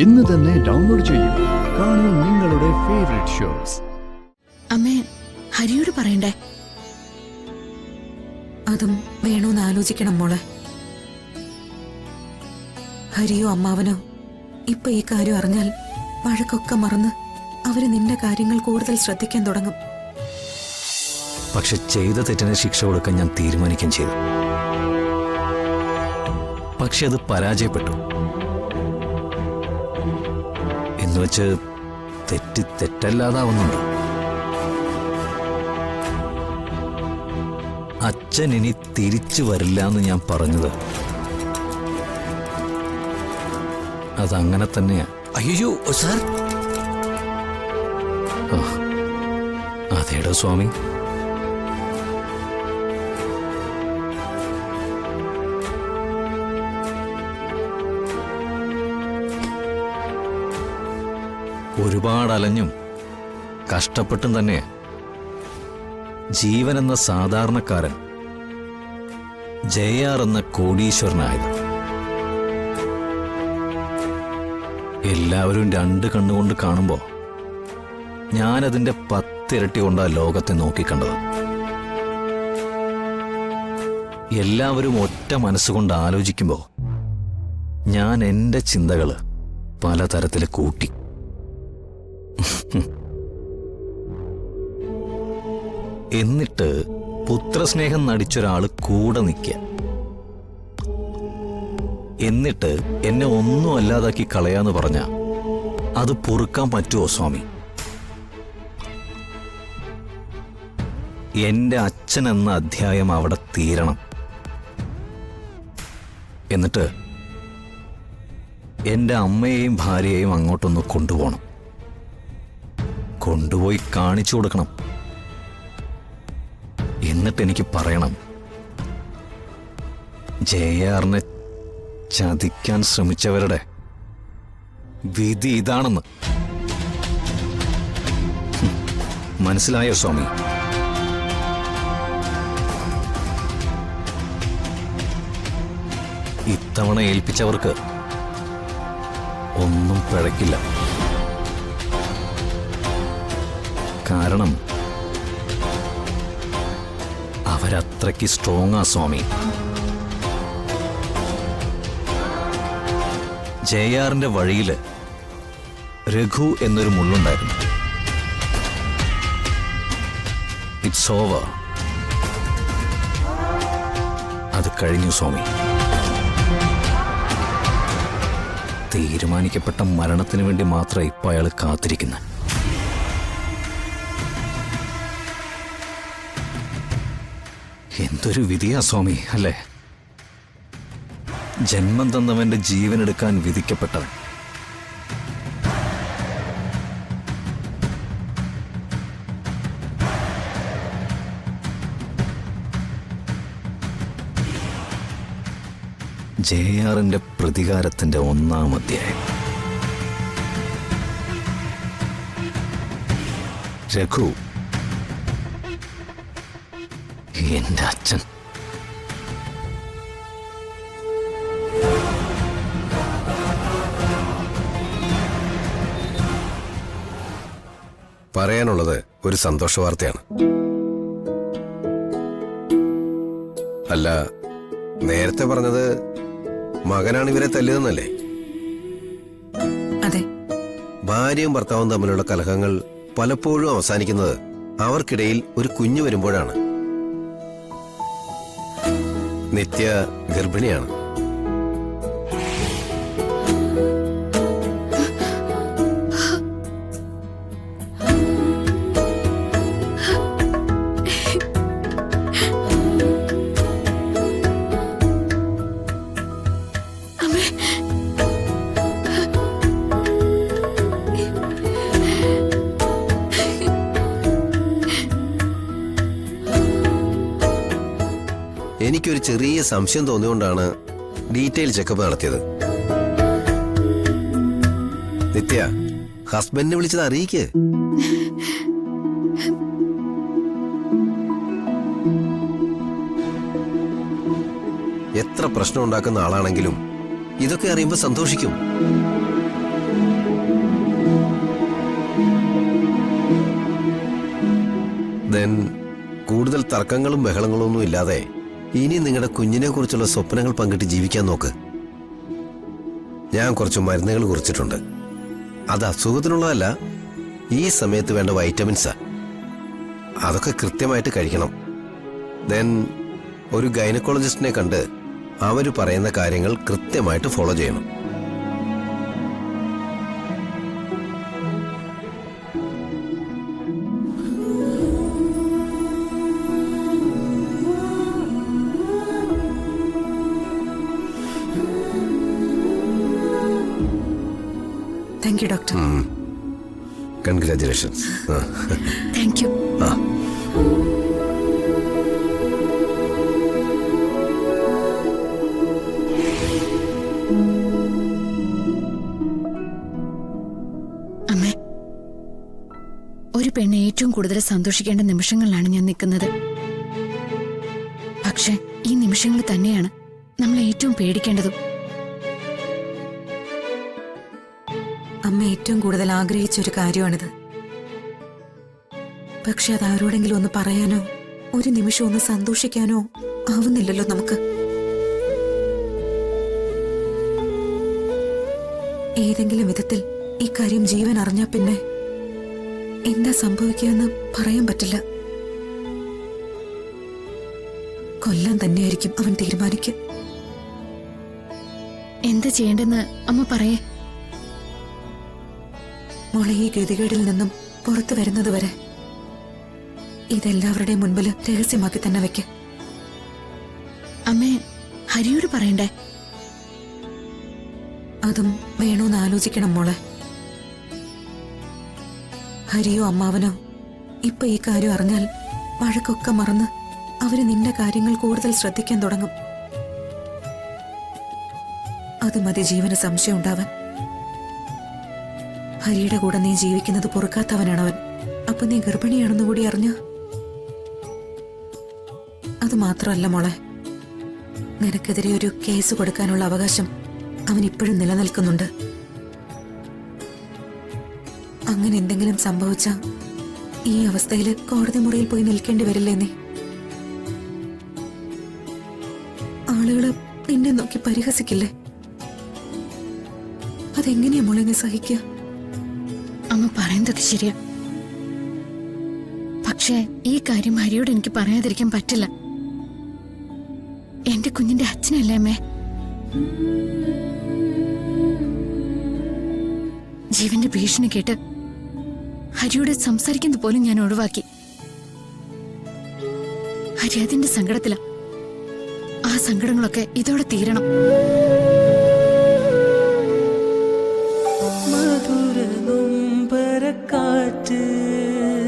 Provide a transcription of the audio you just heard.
ഇന്ന് തന്നെ ഡൗൺലോഡ് ചെയ്യൂ. കാണൂ നിങ്ങളുടെ ഫേവറേറ്റ് ഷോസ്. അമ്മേ, ഹരിയോട് പറയണ്ടേ? അതും വേണോന്ന് ആലോചിക്കണം മോളെ. ഹരിയോ അമ്മാവനോ ഇപ്പൊ ഈ കാര്യം അറിഞ്ഞാൽ വഴക്കൊക്കെ മറന്ന് അവര് നിന്റെ കാര്യങ്ങൾ കൂടുതൽ ശ്രദ്ധിക്കാൻ തുടങ്ങും. പക്ഷെ ചെയ്ത തെറ്റിന് ശിക്ഷ കൊടുക്കാൻ ഞാൻ തീരുമാനിക്കുകയും ചെയ്തു. പക്ഷെ അത് പരാജയപ്പെട്ടു. എന്നുവെച്ച് തെറ്റല്ലാതാവുന്നുണ്ടോ? അച്ഛൻ ഇനി തിരിച്ചു വരില്ല എന്ന് ഞാൻ പറഞ്ഞത് അതങ്ങനെ തന്നെയാ. അയ്യോ സാർ. അതേടോ സ്വാമി. ഒരുപാട് അലഞ്ഞും കഷ്ടപ്പെട്ടും തന്നെ ജീവൻ എന്ന സാധാരണക്കാരൻ ജയആർ എന്ന കോടീശ്വരനായത്. എല്ലാവരും രണ്ട് കണ്ണുകൊണ്ട് കാണുമ്പോൾ ഞാനതിൻ്റെ 10 ഇരട്ടി കൊണ്ടാ ലോകത്തെ നോക്കിക്കണ്ടത്. എല്ലാവരും ഒറ്റ മനസ്സുകൊണ്ട് ആലോചിക്കുമ്പോൾ ഞാൻ എൻ്റെ ചിന്തകള് പലതരത്തിൽ കൂട്ടി. എന്നിട്ട് പുത്രസ്നേഹം നടിച്ചൊരാള് കൂടെ നിൽക്കുക. എന്നിട്ട് എന്നെ ഒന്നും അല്ലാതാക്കി കളയാന്ന് പറഞ്ഞ അത് പൊറുക്കാൻ പറ്റുമോ സ്വാമി? എന്റെ അച്ഛൻ എന്ന അധ്യായം അവിടെ തീരണം. എന്നിട്ട് എന്റെ അമ്മയെയും ഭാര്യയെയും അങ്ങോട്ടൊന്ന് കൊണ്ടുപോകണം. കൊണ്ടുപോയി കാണിച്ചു കൊടുക്കണം. എന്നിട്ട് എനിക്ക് പറയണം, ജയആറിനെ ചതിക്കാൻ ശ്രമിച്ചവരുടെ വിധി ഇതാണെന്ന്. മനസ്സിലായോ സ്വാമി? ഇത്തവണ ഏൽപ്പിച്ചവർക്ക് ഒന്നും പിഴക്കില്ല. കാരണം അവരത്രയ്ക്ക് സ്ട്രോങ് ആ സ്വാമി. ജയആറിന്റെ വഴിയില് രഘു എന്നൊരു മുള്ളുണ്ടായിരുന്നു. It's over. അത് കഴിഞ്ഞു സ്വാമി. തീരുമാനിക്കപ്പെട്ട മരണത്തിന് വേണ്ടി മാത്രം ഇപ്പൊ അയാൾ കാത്തിരിക്കുന്നത്. എന്തൊരു വിധിയാ സ്വാമി, അല്ലേ? ജന്മം തന്നവന്റെ ജീവനെടുക്കാൻ വിധിക്കപ്പെട്ടവൻ. ജയആറിന്റെ പ്രതികാരത്തിന്റെ 1-ാം അധ്യായം. രഘു എന്റെ അച്ഛൻ. പറയാനുള്ളത് ഒരു സന്തോഷ വാർത്തയാണ്. അല്ല, നേരത്തെ പറഞ്ഞത് മകനാണ് ഇവരെ തല്ലിയതെന്നല്ലേ? അതെ. ഭാര്യയും ഭർത്താവും തമ്മിലുള്ള കലഹങ്ങൾ പലപ്പോഴും അവസാനിക്കുന്നത് അവർക്കിടയിൽ ഒരു കുഞ്ഞു വരുമ്പോഴാണ്. നിത്യ ഗർഭിണിയാണ്. എനിക്കൊരു ചെറിയ സംശയം തോന്നിയോണ്ടാണ് ഡീറ്റെയിൽ ചെക്കപ്പ് നടത്തിയത്. നിത്യ, ഹസ്ബൻഡിനെ വിളിച്ചത് അറിയിക്ക്. എത്ര പ്രശ്നം ഉണ്ടാക്കുന്ന ആളാണെങ്കിലും ഇതൊക്കെ അറിയുമ്പോൾ സന്തോഷിക്കും. ദെൻ കൂടുതൽ തർക്കങ്ങളും ബഹളങ്ങളും ഒന്നും ഇല്ലാതെ ഇനി നിങ്ങളുടെ കുഞ്ഞിനെ കുറിച്ചുള്ള സ്വപ്നങ്ങൾ പങ്കിട്ട് ജീവിക്കാൻ നോക്ക്. ഞാൻ കുറച്ച് മരുന്നുകൾ കുറിച്ചിട്ടുണ്ട്. അത് അസുഖത്തിനുള്ളതല്ല, ഈ സമയത്ത് വേണ്ട വൈറ്റമിൻസാ. അതൊക്കെ കൃത്യമായിട്ട് കഴിക്കണം. ദെൻ ഒരു ഗൈനക്കോളജിസ്റ്റിനെ കണ്ട് അവർ പറയുന്ന കാര്യങ്ങൾ കൃത്യമായിട്ട് ഫോളോ ചെയ്യണം. Thank you doctor. Congratulations. Thank you. അമ്മേ, ഒരു പെണ്ണ് ഏറ്റവും കൂടുതൽ സന്തോഷിക്കേണ്ട നിമിഷങ്ങളിലാണ് ഞാൻ നിൽക്കുന്നത്. പക്ഷെ ഈ നിമിഷങ്ങൾ തന്നെയാണ് നമ്മൾ ഏറ്റവും പേടിക്കേണ്ടതും. അമ്മ ഏറ്റവും കൂടുതൽ ആഗ്രഹിച്ച ഒരു കാര്യമാണിത്. പക്ഷെ അത് ആരോടെങ്കിലും ഒന്ന് പറയാനോ ഒരു നിമിഷം ഒന്ന് സന്തോഷിക്കാനോ ആവുന്നില്ലല്ലോ നമുക്ക്. ഏതെങ്കിലും വിധത്തിൽ ഈ കാര്യം ജീവൻ അറിഞ്ഞാ പിന്നെ എന്താ സംഭവിക്കുകയെന്ന് പറയാൻ പറ്റില്ല. കൊല്ലാൻ തന്നെയായിരിക്കും അവൻ തീരുമാനിക്കുക. എന്താ ചെയ്യേണ്ടെന്ന് അമ്മ പറയേ. മോളെ, ഈ ഗതികേടിൽ നിന്നും പുറത്തു വരുന്നത് വരെ ഇതെല്ലാവരുടെയും മുൻപിൽ രഹസ്യമാക്കി തന്നെ വെക്ക. അമ്മേ, ഹരിയോട് പറയണ്ടേ? അതും വേണോന്ന് ആലോചിക്കണം മോളെ. ഹരിയോ അമ്മാവനോ ഇപ്പൊ ഈ കാര്യം അറിഞ്ഞാൽ വഴക്കൊക്കെ മറന്ന് അവര് നിന്റെ കാര്യങ്ങൾ കൂടുതൽ ശ്രദ്ധിക്കാൻ തുടങ്ങും. അത് മതി ജീവന് സംശയം ഉണ്ടാവാൻ. ഹരിയുടെ കൂടെ നീ ജീവിക്കുന്നത് പൊറുക്കാത്തവനാണവൻ. അപ്പൊ നീ ഗർഭിണിയാണെന്ന് കൂടി അറിഞ്ഞ. അത് മാത്രമല്ല മോളെ, നിനക്കെതിരെ ഒരു കേസ് കൊടുക്കാനുള്ള അവകാശം അവൻ ഇപ്പോഴും നിലനിൽക്കുന്നുണ്ട്. അങ്ങനെ എന്തെങ്കിലും സംഭവിച്ച ഈ അവസ്ഥയിൽ കോടതി മുറിയിൽ പോയി നിൽക്കേണ്ടി വരില്ലേ നീ? ആളുകള് നിന്നെ നോക്കി പരിഹസിക്കില്ലേ? അതെങ്ങനെയാ മോളെ നീ സഹിക്കുക? അമ്മ പറയുന്നതൊക്കെ ശരിയാ. പക്ഷേ ഈ കാര്യം ഹരിയോട് എനിക്ക് പറയാതിരിക്കാൻ പറ്റില്ല. എന്റെ കുഞ്ഞിന്റെ അച്ഛനല്ലേ അമ്മേ. ജീവന്റെ ഭീഷണി കേട്ട് ഹരിയോട് സംസാരിക്കുന്നത് പോലും ഞാൻ ഒഴിവാക്കി. ഹരി അതിന്റെ സങ്കടത്തില. ആ സങ്കടങ്ങളൊക്കെ ഇതോടെ തീരണം. മധുര നൊമ്പരക്കാറ്റ്